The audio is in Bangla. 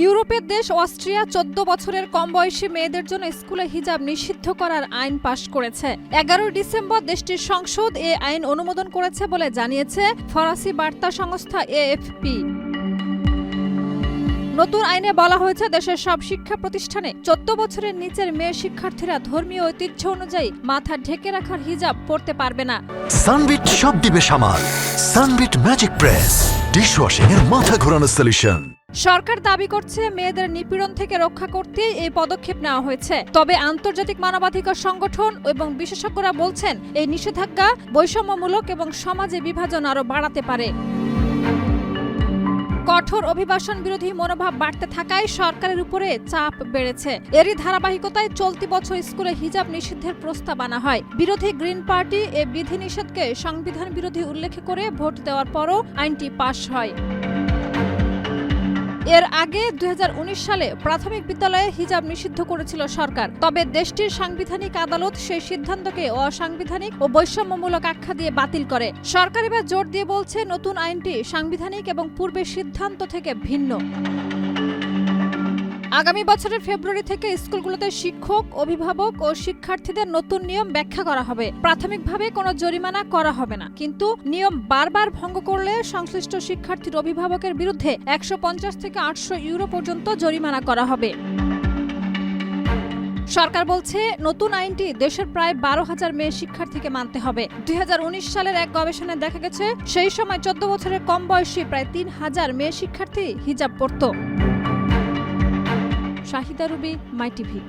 ইউরোপের দেশ অস্ট্রিয়া 14 বছরের কম বয়সী মেয়েদের জন্য স্কুলে হিজাব নিষিদ্ধ করার আইন পাশ করেছে। 11 ডিসেম্বর দেশটির সংসদ এ আইন অনুমোদন করেছে বলে জানিয়েছে ফরাসি বার্তা সংস্থা এএফপি। নতুন আইনে বলা হয়েছে দেশের সব শিক্ষা প্রতিষ্ঠানে 14 বছরের নিচের মেয়ে শিক্ষার্থীরা ধর্মীয় ঐতিহ্য অনুযায়ী মাথা ঢেকে রাখার হিজাব পরতে পারবে না। সানবিট সব দিবে সামাল। সানবিট ম্যাজিক প্রেস ডিশওয়াশিং এর মাথা ঘোরানো সলিউশন। সরকার দাবি করছে মেয়েদের নিপীড়ন থেকে রক্ষা করতে এই পদক্ষেপ নেওয়া হয়েছে। তবে আন্তর্জাতিক মানবাধিকার সংগঠন এবং বিশেষজ্ঞরা বলছেন এই নিষেধাজ্ঞা বৈষম্যমূলক এবং সমাজে বিভাজন আরও বাড়াতে পারে। কঠোর অভিবাসন বিরোধী মনোভাব বাড়তে থাকায় সরকারের উপরে চাপ বেড়েছে। এরই ধারাবাহিকতায় চলতি বছর স্কুলে হিজাব নিষিদ্ধের প্রস্তাব আনা হয়। বিরোধী গ্রিন পার্টি এ বিধিনিষেধকে সংবিধান বিরোধী উল্লেখ করে ভোট দেওয়ার পরও আইনটি পাশ হয়। এর আগে 2019 সালে প্রাথমিক বিদ্যালয়ে হিজাব নিষিদ্ধ করেছিল সরকার। তবে দেশটির সাংবিধানিক আদালত সেই সিদ্ধান্তকে অসাংবিধানিক ও বৈষম্যমূলক আখ্যা দিয়ে বাতিল করে। সরকার এবার জোর দিয়ে বলছে নতুন আইনটি সাংবিধানিক এবং পূর্বের সিদ্ধান্ত থেকে ভিন্ন। আগামী বছরের ফেব্রুয়ারি থেকে স্কুলগুলোতে শিক্ষক, অভিভাবক ও শিক্ষার্থীদের নতুন নিয়ম ব্যাখ্যা করা হবে। প্রাথমিকভাবে কোনো জরিমানা করা হবে না, কিন্তু নিয়ম বারবার ভঙ্গ করলে সংশ্লিষ্ট শিক্ষার্থীর অভিভাবকের বিরুদ্ধে 150 থেকে 800 ইউরো পর্যন্ত জরিমানা করা হবে। সরকার বলছে নতুন আইনটি দেশের প্রায় 12,000 মেয়ে শিক্ষার্থীকে মানতে হবে। 2019 সালের এক গবেষণায় দেখা গেছে সেই সময় 14 বছরের কম বয়সী প্রায় 3,000 মেয়ে শিক্ষার্থী হিজাব পরত। শাহিদা রুবি, মাই টিভি।